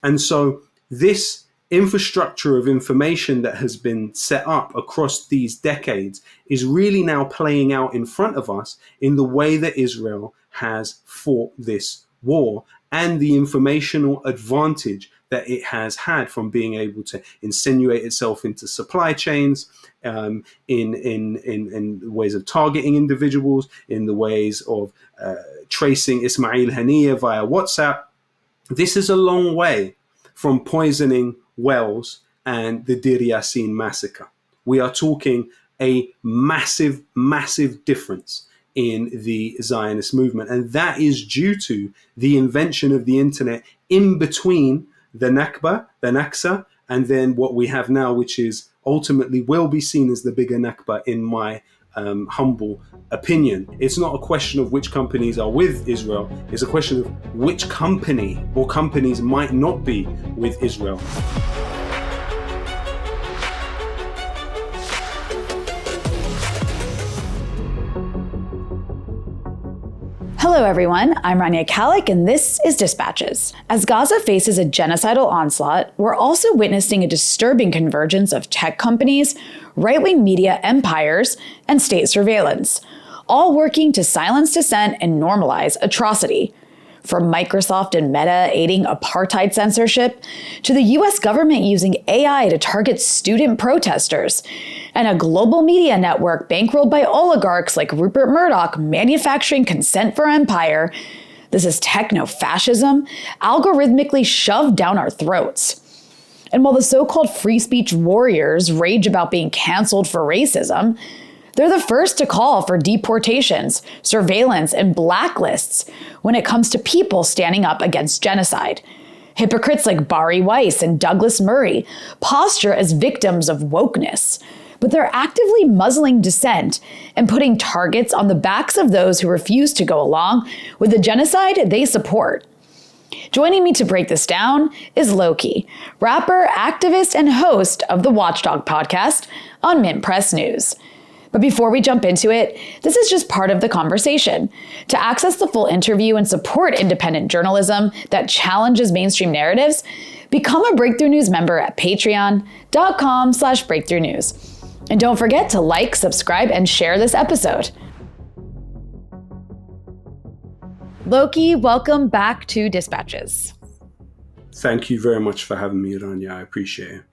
And so this infrastructure of information that has been set up across these decades is really now playing out in front of us in the way that Israel has fought this war and the informational advantage that it has had from being able to insinuate itself into supply chains, in ways of targeting individuals, in the ways of tracing Ismail Haniyeh via WhatsApp. This is a long way from poisoning wells and the Dir Yassin massacre. We are talking a massive, massive difference in the Zionist movement. And that is due to the invention of the internet in between the Nakba, the Naksa, and then what we have now, which is ultimately will be seen as the bigger Nakba in my humble opinion. It's not a question of which companies are with Israel. It's a question of which company or companies might not be with Israel. Hello everyone, I'm Rania Khalek and this is Dispatches. As Gaza faces a genocidal onslaught, we're also witnessing a disturbing convergence of tech companies, right-wing media empires, and state surveillance, all working to silence dissent and normalize atrocity. From Microsoft and Meta aiding apartheid censorship, to the US government using AI to target student protesters, and a global media network bankrolled by oligarchs like Rupert Murdoch manufacturing consent for empire, this is techno-fascism algorithmically shoved down our throats. And while the so-called free speech warriors rage about being canceled for racism, they're the first to call for deportations, surveillance, and blacklists when it comes to people standing up against genocide. Hypocrites like Bari Weiss and Douglas Murray posture as victims of wokeness, but they're actively muzzling dissent and putting targets on the backs of those who refuse to go along with the genocide they support. Joining me to break this down is Lowkey, rapper, activist, and host of the Watchdog podcast on Mint Press News. But before we jump into it, this is just part of the conversation. To access the full interview and support independent journalism that challenges mainstream narratives, become a Breakthrough News member at patreon.com/Breakthrough News. And don't forget to like, subscribe, and share this episode. Lowkey, welcome back to Dispatches. Thank you very much for having me, Rania. I appreciate it.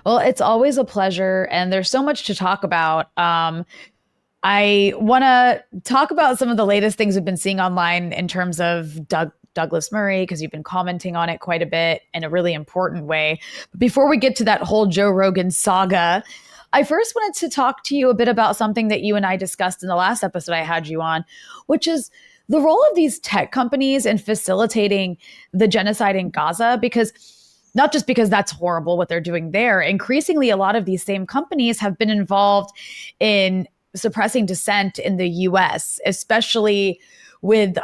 Well, it's always a pleasure, and there's so much to talk about. I want to talk about some of the latest things we've been seeing online in terms of Douglas Murray, because you've been commenting on it quite a bit in a really important way. But before we get to that whole Joe Rogan saga, I first wanted to talk to you a bit about something that you and I discussed in the last episode I had you on, which is the role of these tech companies in facilitating the genocide in Gaza, because not just because that's horrible what they're doing there, increasingly a lot of these same companies have been involved in suppressing dissent in the US, especially with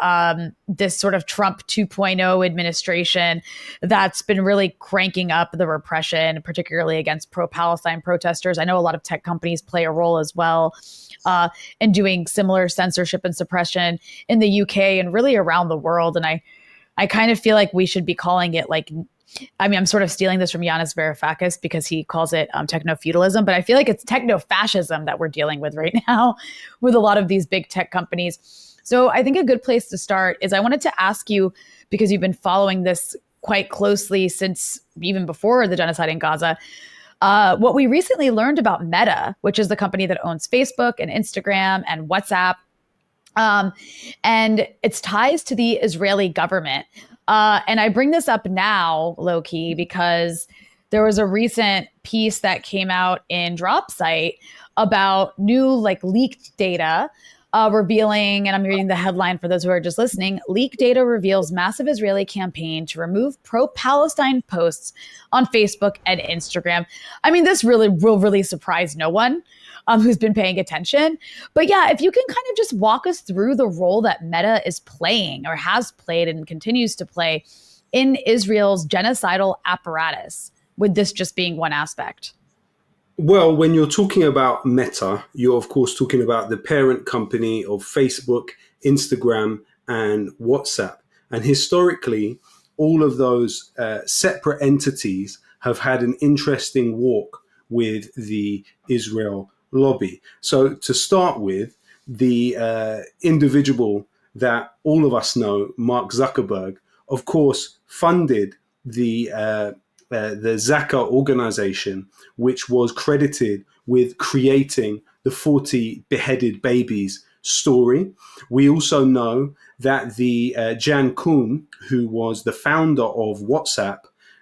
this sort of Trump 2.0 administration that's been really cranking up the repression, particularly against pro-Palestine protesters. I know a lot of tech companies play a role as well in doing similar censorship and suppression in the UK and really around the world. And I kind of feel like we should be calling it I'm sort of stealing this from Yanis Varoufakis because he calls it techno-feudalism, but I feel like it's techno-fascism that we're dealing with right now with a lot of these big tech companies. So I think a good place to start is I wanted to ask you, because you've been following this quite closely since even before the genocide in Gaza, what we recently learned about Meta, which is the company that owns Facebook and Instagram and WhatsApp, and its ties to the Israeli government. And I bring this up now, Lowkey, because there was a recent piece that came out in DropSite about new leaked data revealing, and I'm reading the headline for those who are just listening, leaked data reveals massive Israeli campaign to remove pro-Palestine posts on Facebook and Instagram. I mean, this really will really surprise no one who's been paying attention. But yeah, if you can kind of just walk us through the role that Meta is playing or has played and continues to play in Israel's genocidal apparatus, with this just being one aspect. Well, when you're talking about Meta, you're of course talking about the parent company of Facebook, Instagram, and WhatsApp. And historically, all of those separate entities have had an interesting walk with the Israel lobby. So to start with, the individual that all of us know, Mark Zuckerberg, of course, funded the Zaka organization, which was credited with creating the 40 beheaded babies story. We also know that the Jan Koum, who was the founder of WhatsApp,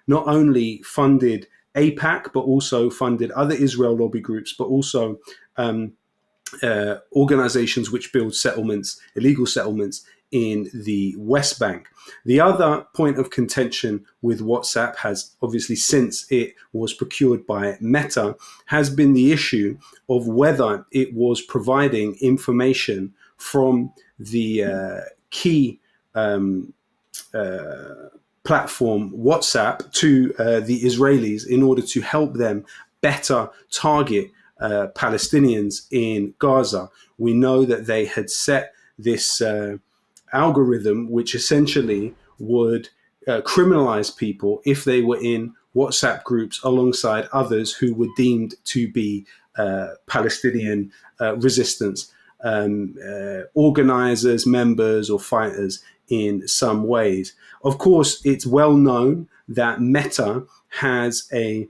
not only funded AIPAC, but also funded other Israel lobby groups, but also organizations which build settlements, illegal settlements in the West Bank. The other point of contention with WhatsApp has obviously, since it was procured by Meta, has been the issue of whether it was providing information from the key platform WhatsApp to the Israelis in order to help them better target Palestinians in Gaza. We know that they had set this algorithm which essentially would criminalize people if they were in WhatsApp groups alongside others who were deemed to be Palestinian resistance organizers, members, or fighters in some ways. Of course, it's well known that Meta has a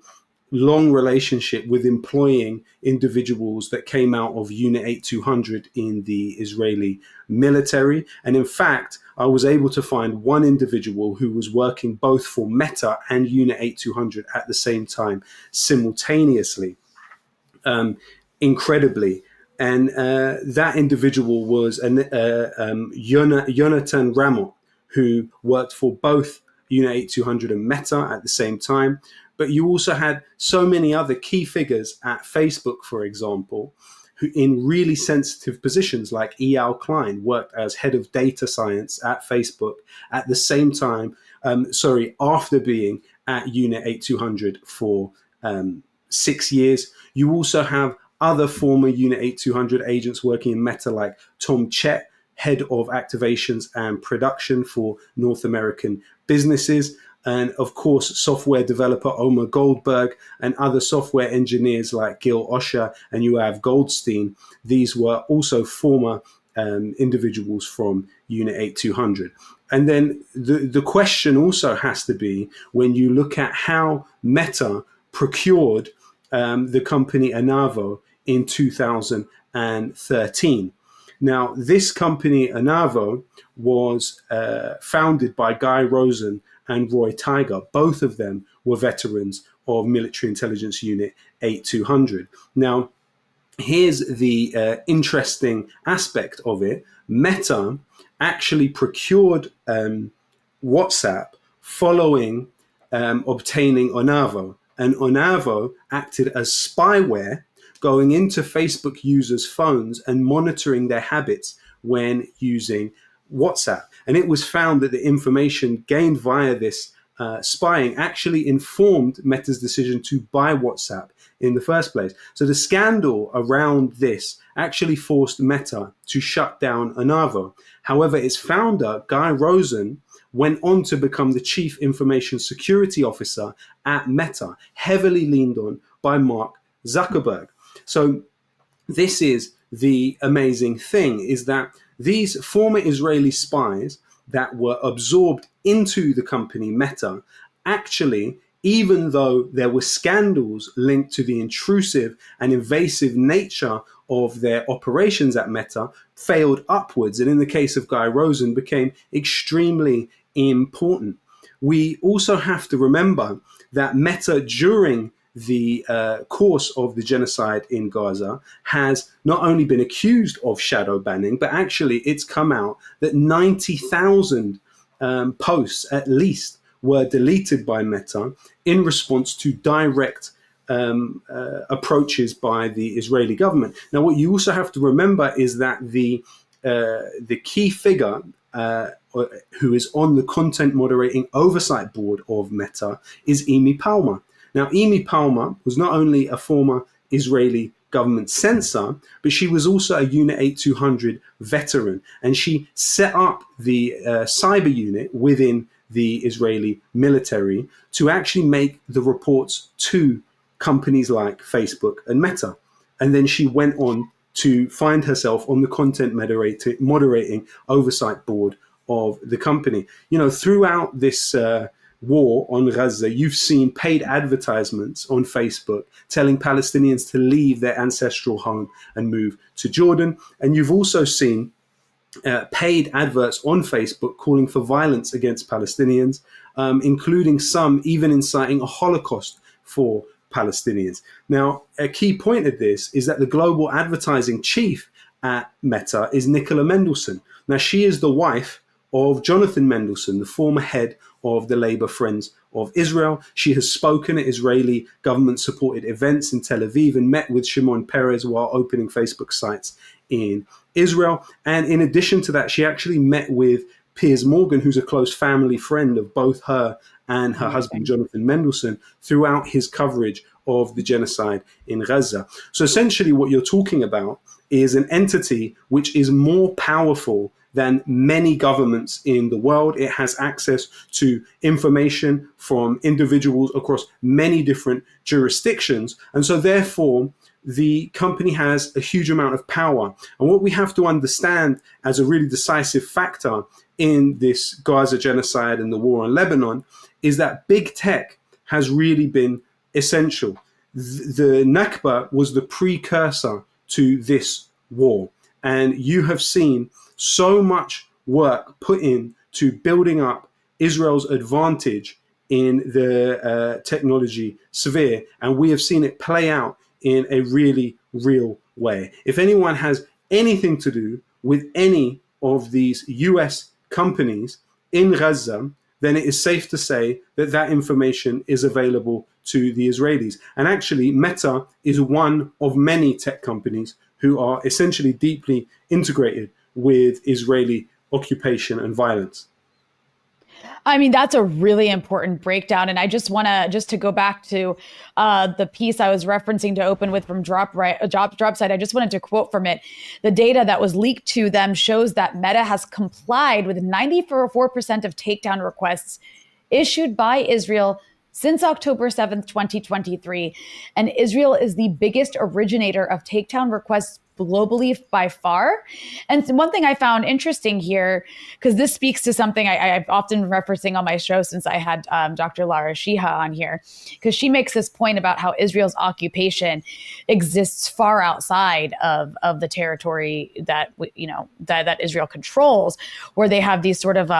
long relationship with employing individuals that came out of Unit 8200 in the Israeli military. And in fact, I was able to find one individual who was working both for Meta and Unit 8200 at the same time, simultaneously, incredibly. And that individual was Jonathan Ramot, who worked for both Unit 8200 and Meta at the same time. But you also had so many other key figures at Facebook, for example, who in really sensitive positions, like E.L. Klein worked as head of data science at Facebook at the same time, after being at Unit 8200 for 6 years. You also have other former Unit 8200 agents working in Meta, like Tom Chet, head of activations and production for North American businesses. And of course, software developer Omer Goldberg and other software engineers like Gil Osher and Yoav Goldstein. These were also former individuals from Unit 8200. And then the question also has to be, when you look at how Meta procured the company Anavo in 2013. Now, this company, Anavo, was founded by Guy Rosen and Roy Tiger. Both of them were veterans of Military Intelligence Unit 8200. Now, here's the interesting aspect of it. Meta actually procured WhatsApp following obtaining Onavo. And Onavo acted as spyware, going into Facebook users' phones and monitoring their habits when using WhatsApp. And it was found that the information gained via this spying actually informed Meta's decision to buy WhatsApp in the first place. So the scandal around this actually forced Meta to shut down Onavo. However, its founder, Guy Rosen, went on to become the chief information security officer at Meta, heavily leaned on by Mark Zuckerberg. So this is the amazing thing, is that these former Israeli spies that were absorbed into the company Meta, actually, even though there were scandals linked to the intrusive and invasive nature of their operations at Meta, failed upwards, and in the case of Guy Rosen, became extremely important. We also have to remember that Meta, during the course of the genocide in Gaza, has not only been accused of shadow banning, but actually it's come out that 90,000 posts at least were deleted by Meta in response to direct approaches by the Israeli government. Now, what you also have to remember is that the key figure who is on the content moderating oversight board of Meta is Amy Palmer. Now, Amy Palmer was not only a former Israeli government censor, but she was also a Unit 8200 veteran, and she set up the cyber unit within the Israeli military to actually make the reports to companies like Facebook and Meta. And then she went on to find herself on the content moderating oversight board of the company. Throughout this war on Gaza, you've seen paid advertisements on Facebook telling Palestinians to leave their ancestral home and move to Jordan. And you've also seen paid adverts on Facebook calling for violence against Palestinians, including some even inciting a Holocaust for Palestinians. Now, a key point of this is that the global advertising chief at Meta is Nicola Mendelsohn. Now, she is the wife of Jonathan Mendelsohn, the former head of the Labour Friends of Israel. She has spoken at Israeli government-supported events in Tel Aviv and met with Shimon Peres while opening Facebook sites in Israel. And in addition to that, she actually met with Piers Morgan, who's a close family friend of both her and her husband, Jonathan Mendelsohn, throughout his coverage of the genocide in Gaza. So essentially what you're talking about is an entity which is more powerful than many governments in the world. It has access to information from individuals across many different jurisdictions. And so therefore, the company has a huge amount of power. And what we have to understand as a really decisive factor in this Gaza genocide and the war on Lebanon is that big tech has really been essential. The Nakba was the precursor to this war. And you have seen so much work put in to building up Israel's advantage in the technology sphere. And we have seen it play out in a really real way. If anyone has anything to do with any of these US companies in Gaza, then it is safe to say that that information is available to the Israelis. And actually, Meta is one of many tech companies who are essentially deeply integrated with Israeli occupation and violence. I mean, that's a really important breakdown. And I just want to go back to the piece I was referencing to open with from Dropsite. I just wanted to quote from it. The data that was leaked to them shows that Meta has complied with 94% of takedown requests issued by Israel since October 7th, 2023. And Israel is the biggest originator of takedown requests globally by far. And one thing I found interesting here, because this speaks to something I've often referencing on my show since I had Dr. Lara Shiha on here, because she makes this point about how Israel's occupation exists far outside of the territory that that Israel controls, where they have these sort of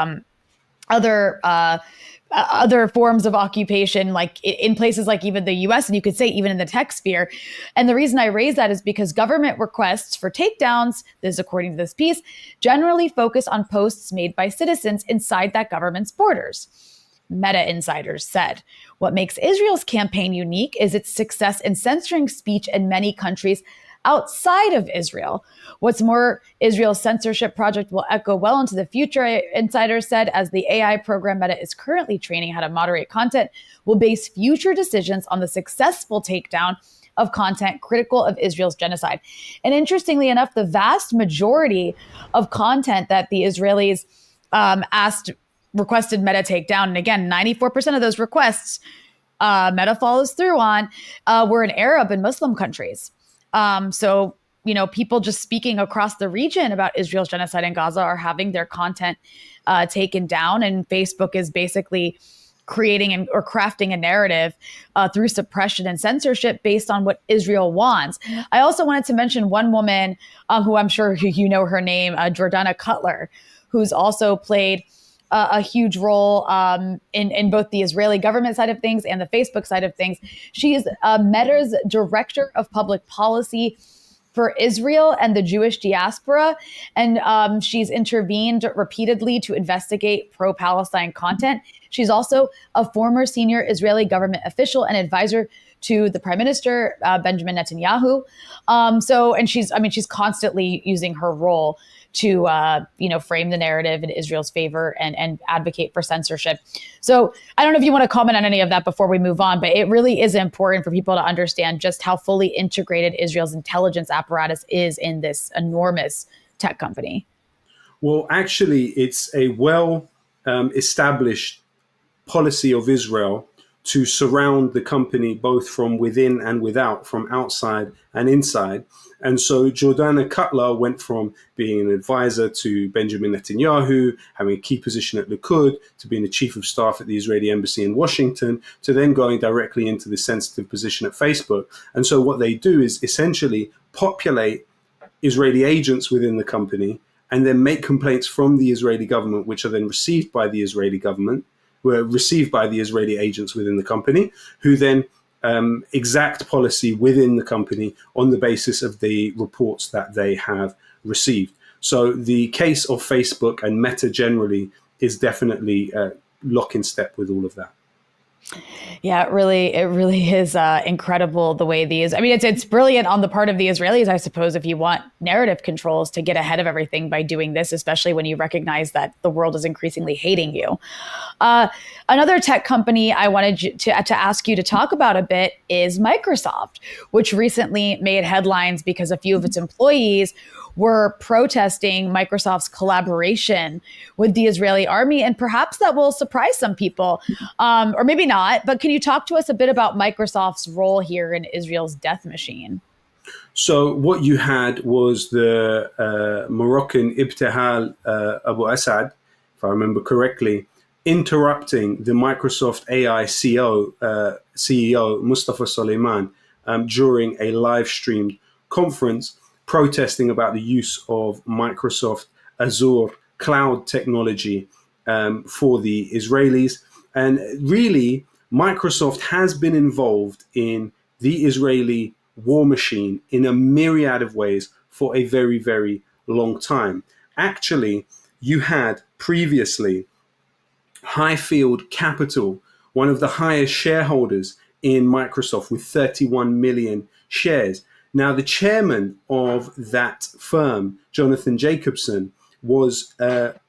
other forms of occupation, like in places like even the US, and you could say even in the tech sphere. And the reason I raise that is because government requests for takedowns, this is according to this piece, generally focus on posts made by citizens inside that government's borders. Meta insiders said. What makes Israel's campaign unique is its success in censoring speech in many countries outside of Israel. What's more, Israel's censorship project will echo well into the future, insiders said, as the AI program Meta is currently training how to moderate content will base future decisions on the successful takedown of content critical of Israel's genocide. And interestingly enough, the vast majority of content that the Israelis requested Meta take down, and again, 94% of those requests Meta follows through on, were in Arab and Muslim countries. So, people just speaking across the region about Israel's genocide in Gaza are having their content taken down, and Facebook is basically creating or crafting a narrative through suppression and censorship based on what Israel wants. I also wanted to mention one woman who I'm sure you know her name, Jordana Cutler, who's also played a huge role in both the Israeli government side of things and the Facebook side of things. She is Meta's director of public policy for Israel and the Jewish diaspora. And she's intervened repeatedly to investigate pro-Palestine content. She's also a former senior Israeli government official and advisor to the Prime Minister, Benjamin Netanyahu. And she's constantly using her role to, frame the narrative in Israel's favor and advocate for censorship. So I don't know if you want to comment on any of that before we move on, but it really is important for people to understand just how fully integrated Israel's intelligence apparatus is in this enormous tech company. Well, actually, it's a well established policy of Israel to surround the company both from within and without, from outside and inside. And so Jordana Cutler went from being an advisor to Benjamin Netanyahu, having a key position at Likud, to being the chief of staff at the Israeli embassy in Washington, to then going directly into the sensitive position at Facebook. And so what they do is essentially populate Israeli agents within the company and then make complaints from the Israeli government, which are then received by the Israeli government, were received by the Israeli agents within the company, who then exact policy within the company on the basis of the reports that they have received. So the case of Facebook and Meta generally is definitely lock in step with all of that. Yeah, it really is incredible the way these. I mean, it's brilliant on the part of the Israelis, I suppose, if you want narrative controls to get ahead of everything by doing this, especially when you recognize that the world is increasingly hating you. Another tech company I wanted to ask you to talk about a bit is Microsoft, which recently made headlines because a few of its employees were protesting Microsoft's collaboration with the Israeli army. And perhaps that will surprise some people, or maybe not. But can you talk to us a bit about Microsoft's role here in Israel's death machine? So what you had was the Moroccan Ibtihal Abu Assad, if I remember correctly, interrupting the Microsoft AI CEO Mustafa Suleyman during a live streamed conference, protesting about the use of Microsoft Azure cloud technology for the Israelis. And really, Microsoft has been involved in the Israeli war machine in a myriad of ways for a very, very long time. Actually, you had previously Highfield Capital, one of the highest shareholders in Microsoft with 31 million shares. Now, the chairman of that firm, Jonathan Jacobson, was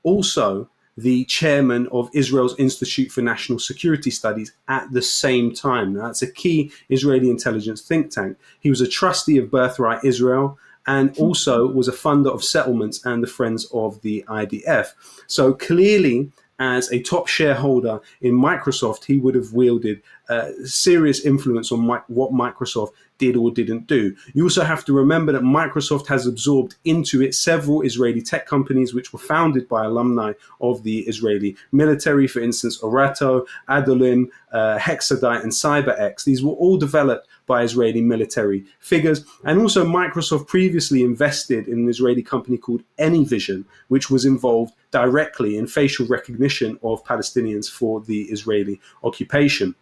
also the chairman of Israel's Institute for National Security Studies at the same time. Now, that's a key Israeli intelligence think tank. He was a trustee of Birthright Israel and also was a funder of settlements and the Friends of the IDF. So clearly, as a top shareholder in Microsoft, he would have wielded serious influence on what Microsoft did or didn't do. You also have to remember that Microsoft has absorbed into it several Israeli tech companies which were founded by alumni of the Israeli military, for instance, Orato, Adolim, Hexadite, and CyberX. These were all developed by Israeli military figures. And also Microsoft previously invested in an Israeli company called AnyVision, which was involved directly in facial recognition of Palestinians for the Israeli occupation.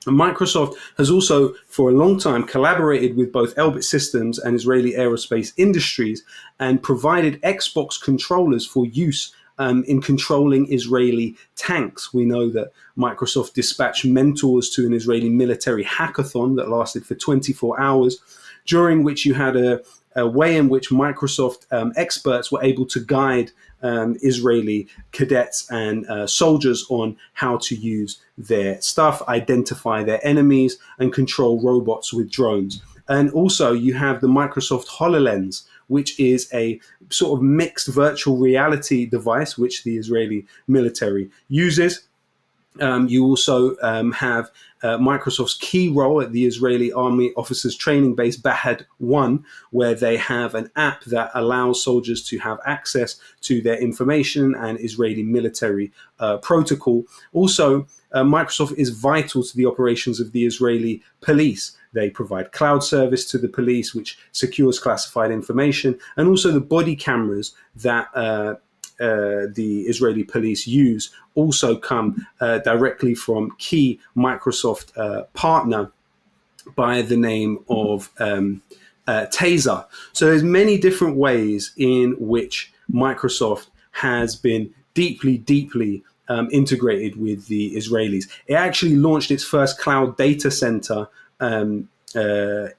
And Microsoft has also, for a long time, collaborated with both Elbit Systems and Israeli Aerospace Industries and provided Xbox controllers for use in controlling Israeli tanks. We know that Microsoft dispatched mentors to an Israeli military hackathon that lasted for 24 hours, during which you had a way in which Microsoft experts were able to guide Israeli cadets and soldiers on how to use their stuff, identify their enemies, and control robots with drones. And also you have the Microsoft HoloLens, which is a sort of mixed virtual reality device which the Israeli military uses. You also have Microsoft's key role at the Israeli Army Officers Training Base Bahad 1, where they have an app that allows soldiers to have access to their information and Israeli military protocol. Also, Microsoft is vital to the operations of the Israeli police. They provide cloud service to the police, which secures classified information, and also the body cameras that the Israeli police use also come directly from key Microsoft partner by the name of Taser. So there's many different ways in which Microsoft has been deeply integrated with the Israelis. It actually launched its first cloud data center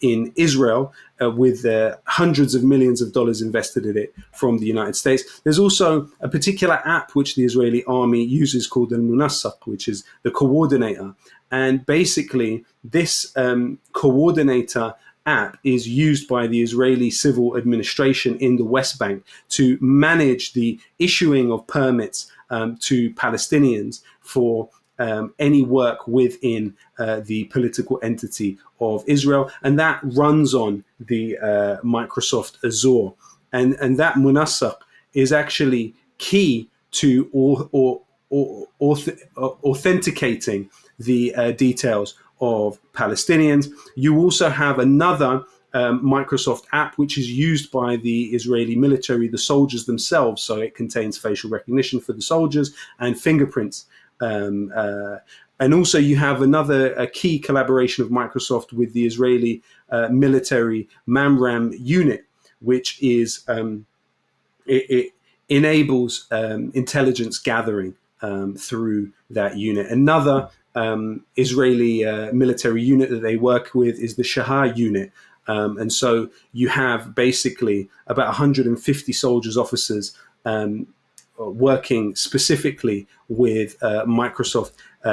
in Israel with hundreds of millions of dollars invested in it from the United States. There's also a particular app which the Israeli army uses called the Munassaq, which is the coordinator. And basically this coordinator app is used by the Israeli civil administration in the West Bank to manage the issuing of permits to Palestinians for any work within the political entity of Israel, and that runs on the Microsoft Azure, and that munasaq is actually key to authenticating the details of Palestinians. You also have another Microsoft app, which is used by the Israeli military, the soldiers themselves. So it contains facial recognition for the soldiers and fingerprints. And also you have a key collaboration of Microsoft with the Israeli military Mamram unit, which is it enables intelligence gathering through that unit. Another Israeli military unit that they work with is the Shahar unit. And so you have basically about 150 soldiers, officers working specifically with Microsoft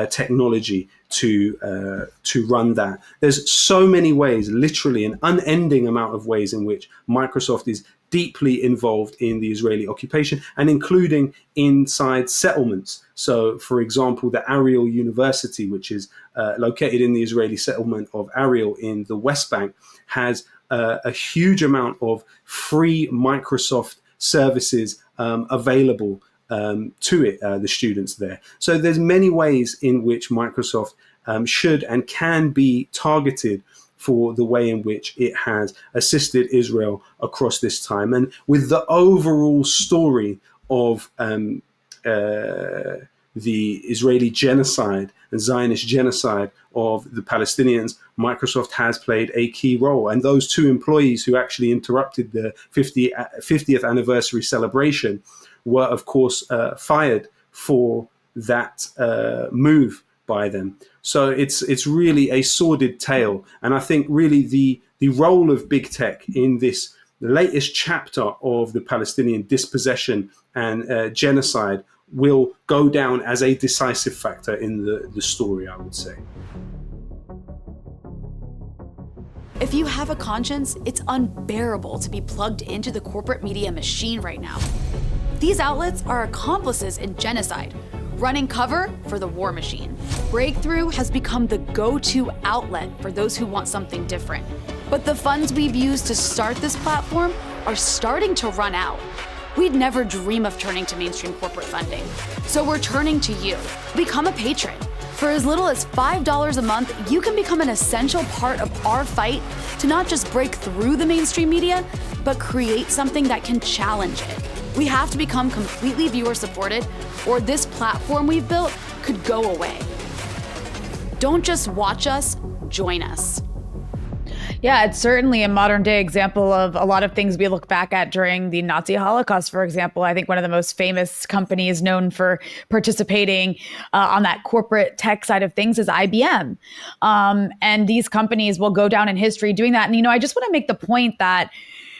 technology to run that. There's so many ways, literally an unending amount of ways in which Microsoft is deeply involved in the Israeli occupation, and including inside settlements. So, for example, the Ariel University, which is located in the Israeli settlement of Ariel in the West Bank, has a huge amount of free Microsoft services available to it, the students there. So there's many ways in which Microsoft should and can be targeted for the way in which it has assisted Israel across this time. And with the overall story of the Israeli genocide and Zionist genocide of the Palestinians, Microsoft has played a key role. And those two employees who actually interrupted the 50th anniversary celebration were, of course, fired for that move by them. So it's really a sordid tale. And I think really the role of big tech in this latest chapter of the Palestinian dispossession and genocide will go down as a decisive factor in the story, I would say. If you have a conscience, it's unbearable to be plugged into the corporate media machine right now. These outlets are accomplices in genocide, running cover for the war machine. Breakthrough has become the go-to outlet for those who want something different. But the funds we've used to start this platform are starting to run out. We'd never dream of turning to mainstream corporate funding. So we're turning to you. Become a patron. For as little as $5 a month, you can become an essential part of our fight to not just break through the mainstream media, but create something that can challenge it. We have to become completely viewer-supported, or this platform we've built could go away. Don't just watch us, join us. Yeah, it's certainly a modern day example of a lot of things we look back at during the Nazi Holocaust, for example. I think one of the most famous companies known for participating on that corporate tech side of things is IBM. And these companies will go down in history doing that. And, I just want to make the point that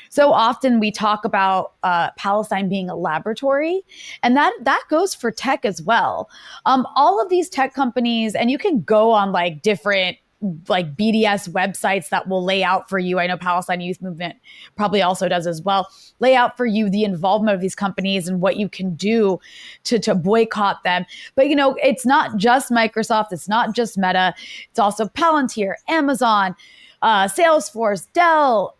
so often we talk about Palestine being a laboratory, and that goes for tech as well. All of these tech companies, and you can go on different BDS websites that will lay out for you. I know Palestine Youth Movement probably also does as well. Lay out for you the involvement of these companies and what you can do to boycott them. But, it's not just Microsoft. It's not just Meta. It's also Palantir, Amazon, Salesforce, Dell,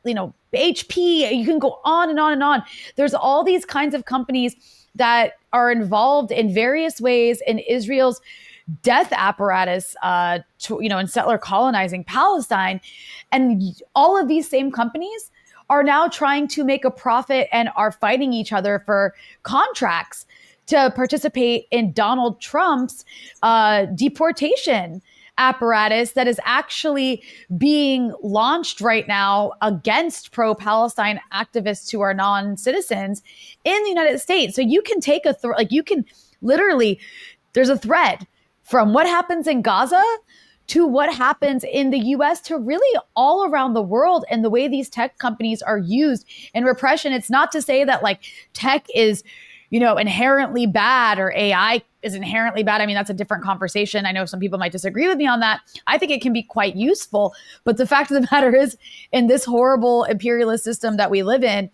HP. You can go on and on and on. There's all these kinds of companies that are involved in various ways in Israel's death apparatus, in settler colonizing Palestine. And all of these same companies are now trying to make a profit and are fighting each other for contracts to participate in Donald Trump's deportation apparatus that is actually being launched right now against pro-Palestine activists who are non-citizens in the United States. So you can take there's a thread from what happens in Gaza to what happens in the US to really all around the world, and the way these tech companies are used in repression. It's not to say that tech is, inherently bad, or AI is inherently bad. I mean, that's a different conversation. I know some people might disagree with me on that. I think it can be quite useful. But the fact of the matter is, in this horrible imperialist system that we live in,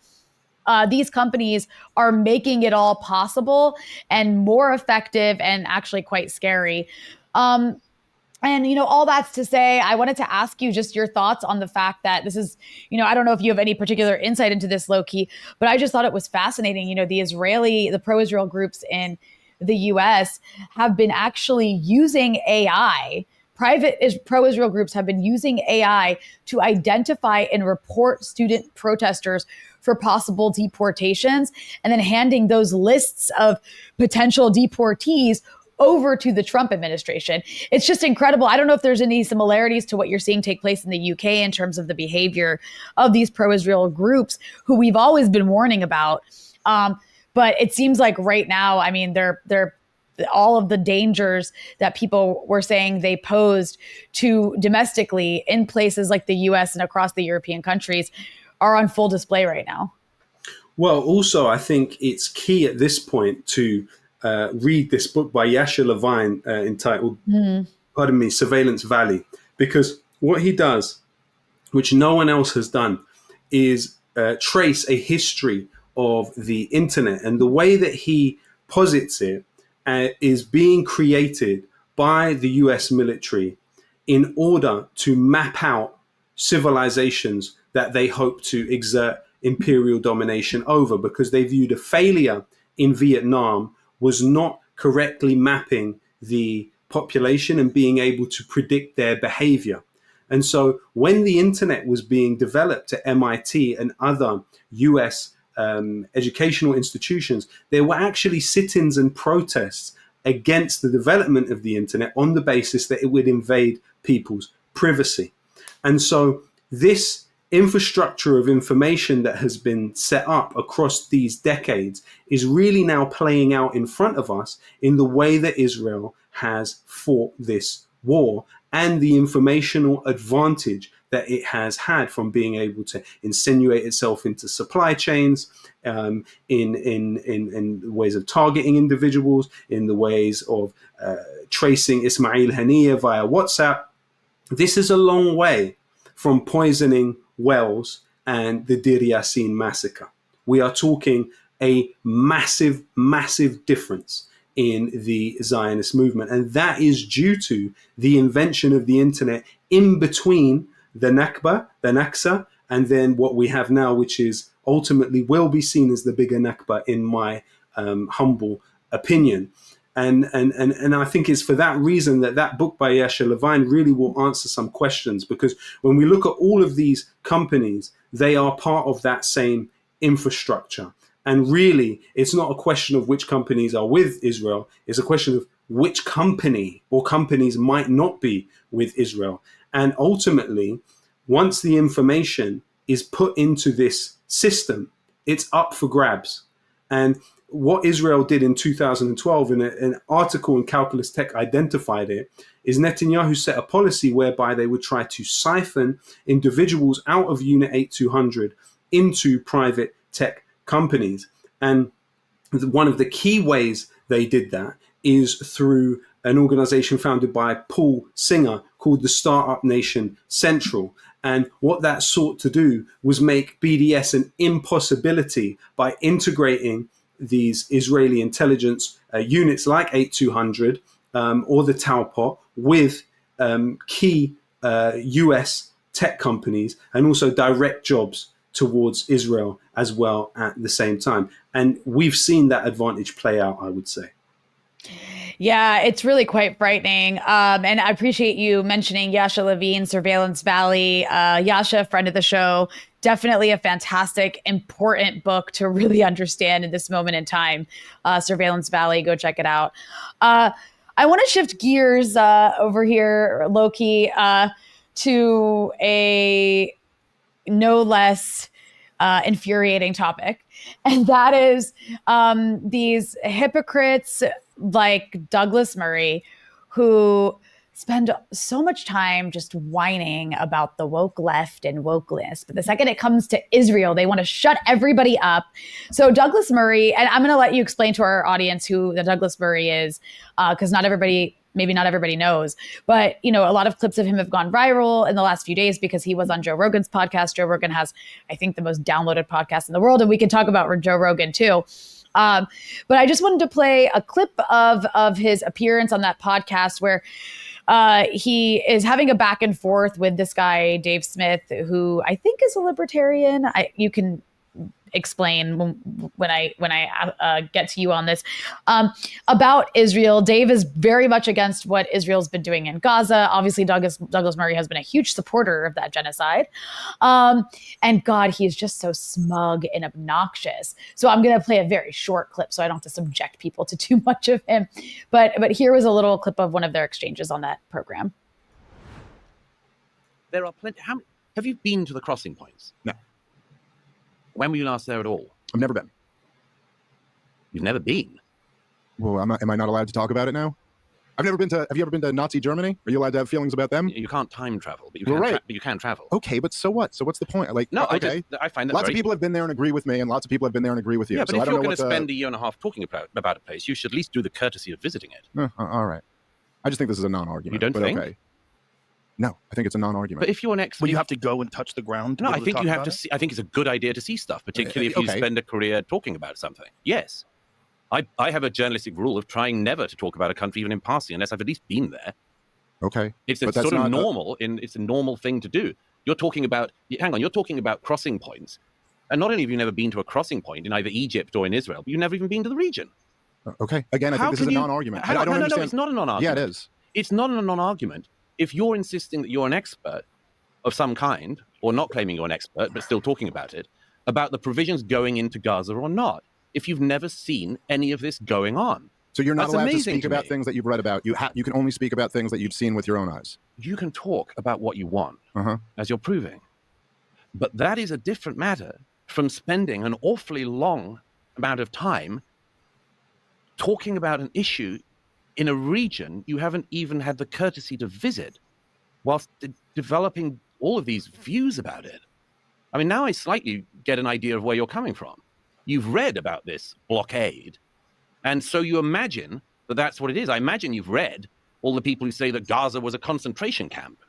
these companies are making it all possible and more effective and actually quite scary. And, all that's to say, I wanted to ask you just your thoughts on the fact that this is, I don't know if you have any particular insight into this, Lowkey, but I just thought it was fascinating. The pro-Israel groups in the US have been actually using AI. Private pro-Israel groups have been using AI to identify and report student protesters for possible deportations, and then handing those lists of potential deportees over to the Trump administration. It's just incredible. I don't know if there's any similarities to what you're seeing take place in the UK in terms of the behavior of these pro-Israel groups who we've always been warning about. But it seems like right now, I mean, they're all of the dangers that people were saying they posed to domestically in places like the US and across the European countries are on full display right now. Well, also, I think it's key at this point to read this book by Yasha Levine entitled, Surveillance Valley, because what he does, which no one else has done, is trace a history of the internet, and the way that he posits it is being created by the US military in order to map out civilizations that they hope to exert imperial domination over, because they viewed a failure in Vietnam was not correctly mapping the population and being able to predict their behavior. And so when the internet was being developed at MIT and other US educational institutions, there were actually sit-ins and protests against the development of the internet on the basis that it would invade people's privacy. And so this infrastructure of information that has been set up across these decades is really now playing out in front of us in the way that Israel has fought this war and the informational advantage that it has had from being able to insinuate itself into supply chains, in ways of targeting individuals, in the ways of tracing Ismail Haniyeh via WhatsApp. This is a long way from poisoning wells and the Deir Yassin massacre. We are talking a massive, massive difference in the Zionist movement. And that is due to the invention of the internet in between the Nakba, the Naksa, and then what we have now, which is ultimately will be seen as the bigger Nakba in my humble opinion. And I think it's for that reason that book by Yasha Levine really will answer some questions, because when we look at all of these companies, they are part of that same infrastructure. And really, it's not a question of which companies are with Israel. It's a question of which company or companies might not be with Israel. And ultimately, once the information is put into this system, it's up for grabs. And what Israel did in 2012, in an article in Calculus Tech identified it, is Netanyahu set a policy whereby they would try to siphon individuals out of Unit 8200 into private tech companies. And one of the key ways they did that is through an organization founded by Paul Singer called the Startup Nation Central. And what that sought to do was make BDS an impossibility by integrating these Israeli intelligence units like 8200 or the Talpot with key US tech companies, and also direct jobs towards Israel as well at the same time. And we've seen that advantage play out, I would say. Yeah, it's really quite frightening. And I appreciate you mentioning Yasha Levine, Surveillance Valley. Yasha, friend of the show, definitely a fantastic, important book to really understand in this moment in time. Surveillance Valley, go check it out. I want to shift gears over here, Lowkey, to a no less infuriating topic. And that is these hypocrites like Douglas Murray, who spend so much time just whining about the woke left and wokeness. But the second it comes to Israel, they want to shut everybody up. So Douglas Murray, and I'm going to let you explain to our audience who the Douglas Murray is, because not everybody maybe not everybody knows. But, a lot of clips of him have gone viral in the last few days because he was on Joe Rogan's podcast. Joe Rogan has, I think, the most downloaded podcast in the world. And we can talk about Joe Rogan too. But I just wanted to play a clip of his appearance on that podcast where he is having a back and forth with this guy, Dave Smith, who I think is a libertarian. You can explain when I get to you on this about Israel. Dave is very much against what Israel's been doing in Gaza. Obviously, Douglas Murray has been a huge supporter of that genocide. And God, he is just so smug and obnoxious. So I'm going to play a very short clip so I don't have to subject people to too much of him. But here was a little clip of one of their exchanges on that program. There are plenty. Have you been to the crossing points? No. When were you last there at all? I've never been. You've never been? Well, am I not allowed to talk about it now? I've never been to. Have you ever been to Nazi Germany? Are you allowed to have feelings about them? You can't time travel, but you can travel. Okay, but so what? So what's the point? No, okay. I find that lots of people have been there and agree with me, and lots of people have been there and agree with you. Yeah, but so if I you're don't going to spend a year and a half talking about a place, you should at least do the courtesy of visiting it. All right. I just think this is a non-argument. You don't think? Okay. No, I think it's a non-argument. But if you're an expert, Will you have to go and touch the ground? No, I think you have to see. I think it's a good idea to see stuff, particularly if you spend a career talking about something. Yes. I have a journalistic rule of trying never to talk about a country even in passing unless I've at least been there. Okay. It's sort of normal. It's a normal thing to do. You're talking about crossing points. And not only have you never been to a crossing point in either Egypt or in Israel, but you've never even been to the region. Okay. Again, I think this is a non-argument. I don't understand. No, it's not a non-argument. Yeah, it is. It's not a non-argument. If you're insisting that you're an expert of some kind, or not claiming you're an expert, but still talking about it, about the provisions going into Gaza or not, if you've never seen any of this going on. So you're not allowed to speak about things that you've read about. You can only speak about things that you've seen with your own eyes. You can talk about what you want, as you're proving. But that is a different matter from spending an awfully long amount of time talking about an issue in a region you haven't even had the courtesy to visit, whilst developing all of these views about it. I mean, now I slightly get an idea of where you're coming from. You've read about this blockade, and so you imagine that that's what it is. I imagine you've read all the people who say that Gaza was a concentration camp.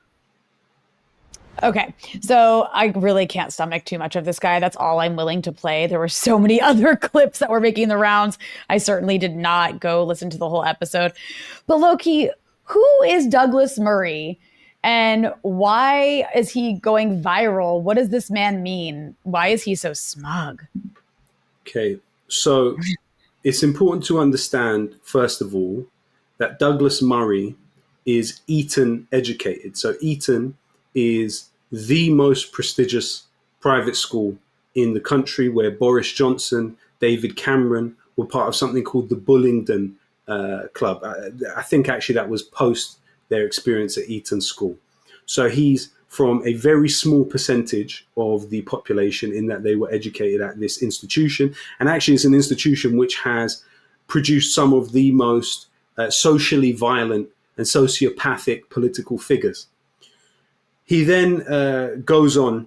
Okay, so I really can't stomach too much of this guy. That's all I'm willing to play. There were so many other clips that were making the rounds. I certainly did not go listen to the whole episode. But Lowkey, who is Douglas Murray and why is he going viral? What does this man mean? Why is he so smug? Okay, so it's important to understand, first of all, that Douglas Murray is Eton educated. So Eton is the most prestigious private school in the country, where Boris Johnson, David Cameron were part of something called the Bullingdon Club. I think actually that was post their experience at Eton School. So he's from a very small percentage of the population in that they were educated at this institution. And actually it's an institution which has produced some of the most socially violent and sociopathic political figures. He then goes on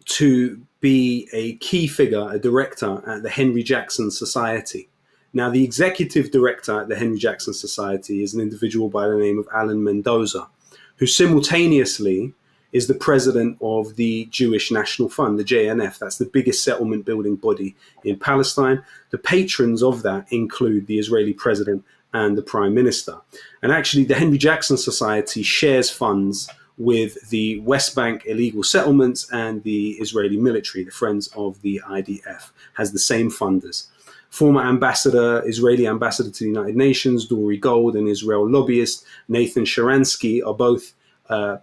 to be a key figure, a director at the Henry Jackson Society. Now, the executive director at the Henry Jackson Society is an individual by the name of Alan Mendoza, who simultaneously is the president of the Jewish National Fund, the JNF. That's the biggest settlement building body in Palestine. The patrons of that include the Israeli president and the prime minister. And actually, the Henry Jackson Society shares funds with the West Bank illegal settlements and the Israeli military. The Friends of the IDF has the same funders. Former Israeli ambassador to the United Nations, Dory Gold, and Israel lobbyist Nathan Sharansky are both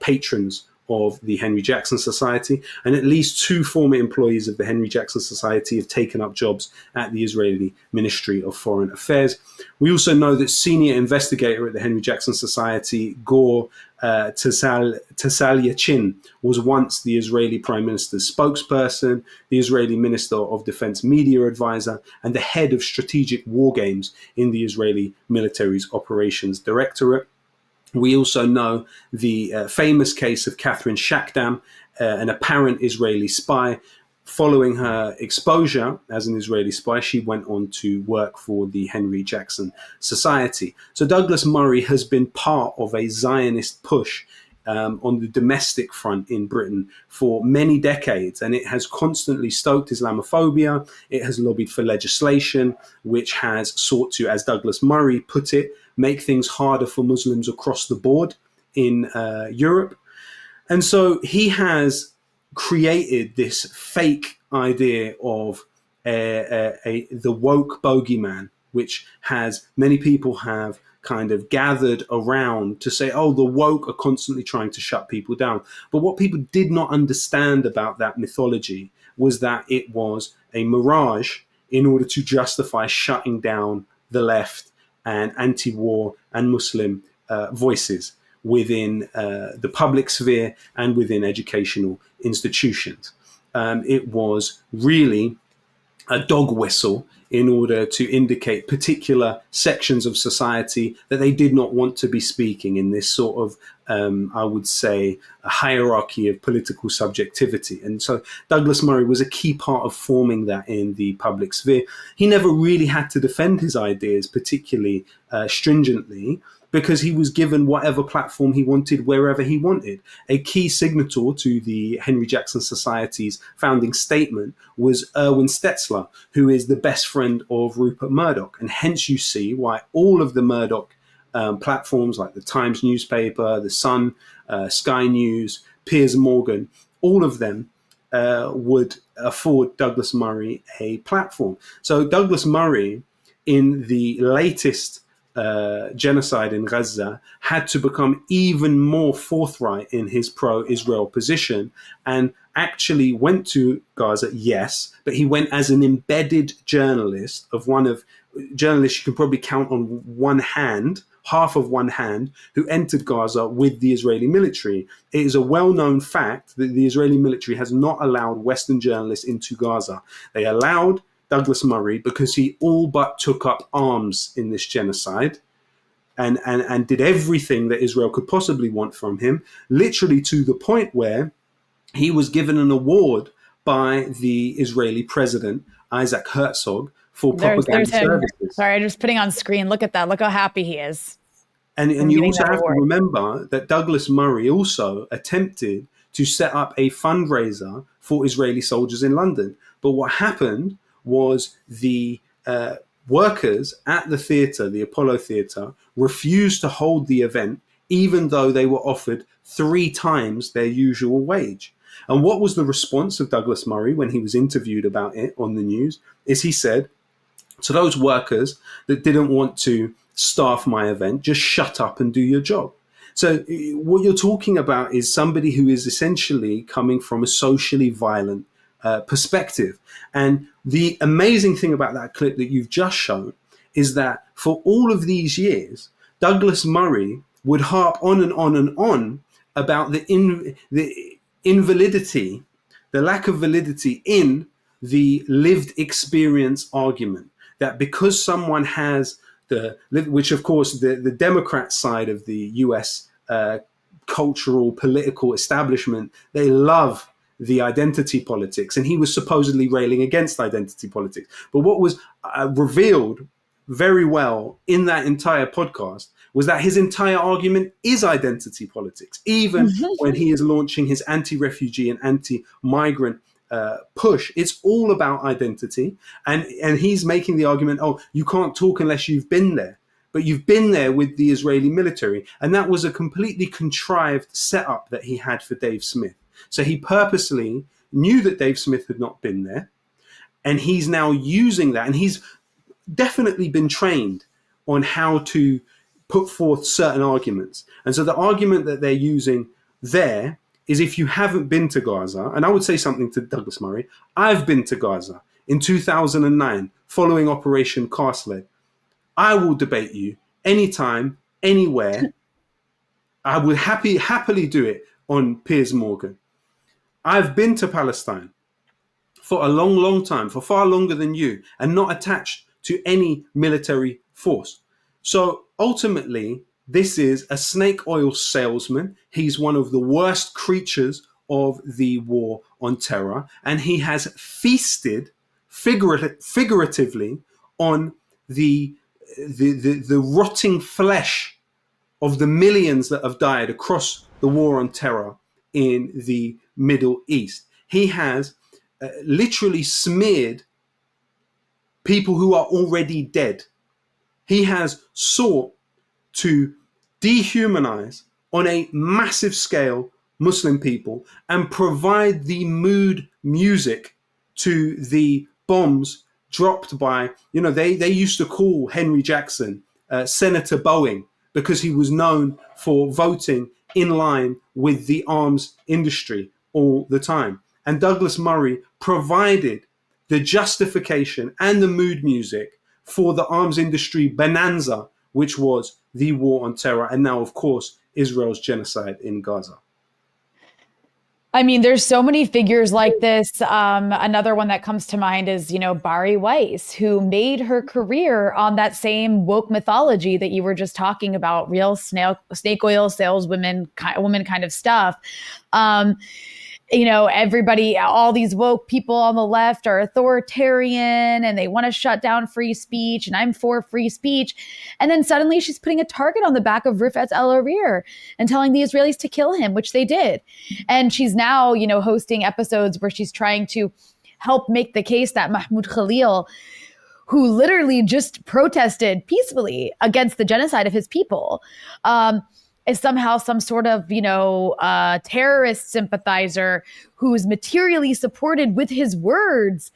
patrons of the Henry Jackson Society, and at least 2 former employees of the Henry Jackson Society have taken up jobs at the Israeli Ministry of Foreign Affairs. We also know that senior investigator at the Henry Jackson Society, Gor Tsalyachin, was once the Israeli Prime Minister's spokesperson, the Israeli Minister of Defense Media Advisor, and the head of strategic war games in the Israeli military's Operations Directorate. We also know the famous case of Catherine Shakdam, an apparent Israeli spy, Following her exposure as an Israeli spy, she went on to work for the Henry Jackson Society. So Douglas Murray has been part of a Zionist push on the domestic front in Britain for many decades, and it has constantly stoked Islamophobia. It has lobbied for legislation which has sought to, as Douglas Murray put it, make things harder for Muslims across the board in Europe. And so he has created this fake idea of the woke bogeyman, which has many people have kind of gathered around to say, oh, the woke are constantly trying to shut people down. But what people did not understand about that mythology was that it was a mirage in order to justify shutting down the left and anti-war and Muslim voices within the public sphere and within educational institutions. It was really a dog whistle in order to indicate particular sections of society that they did not want to be speaking in this sort of, I would say, a hierarchy of political subjectivity. And so Douglas Murray was a key part of forming that in the public sphere. He never really had to defend his ideas particularly stringently, because he was given whatever platform he wanted, wherever he wanted. A key signator to the Henry Jackson Society's founding statement was Erwin Stetzler, who is the best friend of Rupert Murdoch. And hence you see why all of the Murdoch platforms like the Times newspaper, the Sun, Sky News, Piers Morgan, all of them would afford Douglas Murray a platform. So Douglas Murray, in the latest genocide in Gaza, had to become even more forthright in his pro-Israel position, and actually went to Gaza, yes, but he went as an embedded journalist of one of journalists you can probably count on one hand, half of one hand, who entered Gaza with the Israeli military. It is a well-known fact that the Israeli military has not allowed Western journalists into Gaza. They allowed Douglas Murray because he all but took up arms in this genocide and did everything that Israel could possibly want from him, literally to the point where he was given an award by the Israeli president, Isaac Herzog, for propaganda services. Sorry, just putting on screen. Look at that. Look how happy he is. And you also have to remember that Douglas Murray also attempted to set up a fundraiser for Israeli soldiers in London. But what happened was the workers at the theatre, the Apollo Theatre, refused to hold the event, even though they were offered 3 times their usual wage. And what was the response of Douglas Murray when he was interviewed about it on the news? Is he said to those workers that didn't want to staff my event, just shut up and do your job. So what you're talking about is somebody who is essentially coming from a socially violent perspective. And the amazing thing about that clip that you've just shown is that for all of these years, Douglas Murray would harp on and on and on about the invalidity, the lack of validity in the lived experience argument, that because someone has which of course the Democrat side of the US cultural political establishment, they love the identity politics, and he was supposedly railing against identity politics. But what was revealed very well in that entire podcast was that his entire argument is identity politics, even when he is launching his anti-refugee and anti-migrant push. It's all about identity, and he's making the argument, oh, you can't talk unless you've been there. But you've been there with the Israeli military, and that was a completely contrived setup that he had for Dave Smith. So he purposely knew that Dave Smith had not been there, and he's now using that, and he's definitely been trained on how to put forth certain arguments. And so the argument that they're using there is, if you haven't been to Gaza, and I would say something to Douglas Murray, I've been to Gaza in 2009 following Operation Cast Lead. I will debate you anytime, anywhere. I would happily do it on Piers Morgan. I've been to Palestine for a long, long time, for far longer than you, and not attached to any military force. So ultimately, this is a snake oil salesman. He's one of the worst creatures of the war on terror, and he has feasted figuratively on the rotting flesh of the millions that have died across the war on terror in the Middle East. He has literally smeared people who are already dead. He has sought to dehumanize on a massive scale Muslim people and provide the mood music to the bombs dropped by, they used to call Henry Jackson Senator Boeing, because he was known for voting in line with the arms industry all the time. And Douglas Murray provided the justification and the mood music for the arms industry bonanza, which was the war on terror, and now, of course, Israel's genocide in Gaza. I mean, there's so many figures like this. Another one that comes to mind is, Bari Weiss, who made her career on that same woke mythology that you were just talking about, real snake oil saleswoman woman kind of stuff. Everybody, all these woke people on the left are authoritarian and they want to shut down free speech, and I'm for free speech. And then suddenly she's putting a target on the back of Rifat El-Arir and telling the Israelis to kill him, which they did. And she's now, hosting episodes where she's trying to help make the case that Mahmoud Khalil, who literally just protested peacefully against the genocide of his people, is somehow some sort of, terrorist sympathizer who's materially supported with his words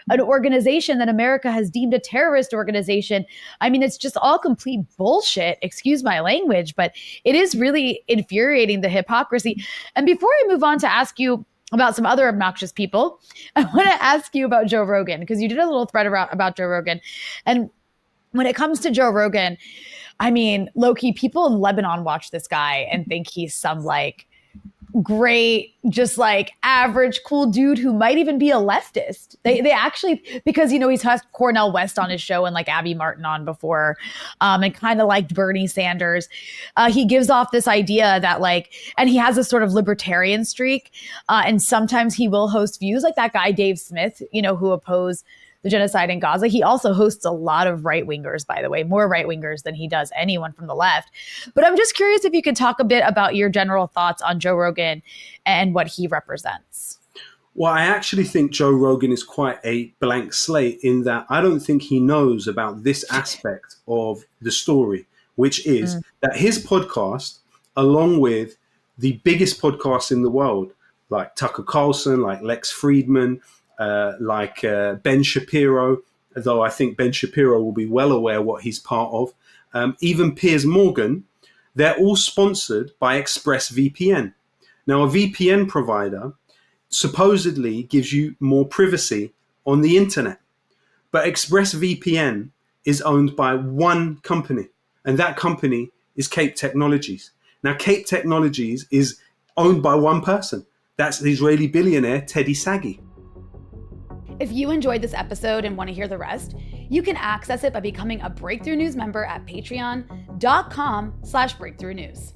an organization that America has deemed a terrorist organization. I mean, it's just all complete bullshit, excuse my language, but it is really infuriating, the hypocrisy. And before I move on to ask you about some other obnoxious people, I want to ask you about Joe Rogan, because you did a little thread about Joe Rogan. And when it comes to Joe Rogan, I mean, Lowkey, people in Lebanon watch this guy and think he's some great, just average, cool dude who might even be a leftist. They actually, because, he's had Cornel West on his show and Abby Martin on before, and kind of liked Bernie Sanders. He gives off this idea that and he has a sort of libertarian streak. And sometimes he will host views like that guy, Dave Smith, who oppose the genocide in Gaza. He also hosts a lot of right-wingers, by the way, more right-wingers than he does anyone from the left. But I'm just curious if you could talk a bit about your general thoughts on Joe Rogan and what he represents. Well, I actually think Joe Rogan is quite a blank slate in that I don't think he knows about this aspect of the story, which is that his podcast, along with the biggest podcasts in the world, like Tucker Carlson, like Lex Friedman, Ben Shapiro, though I think Ben Shapiro will be well aware what he's part of, even Piers Morgan, they're all sponsored by ExpressVPN. Now, a VPN provider supposedly gives you more privacy on the internet, but ExpressVPN is owned by one company, and that company is Cape Technologies. Now, Cape Technologies is owned by one person. That's the Israeli billionaire Teddy Sagi. If you enjoyed this episode and want to hear the rest, you can access it by becoming a Breakthrough News member at patreon.com/breakthrough news.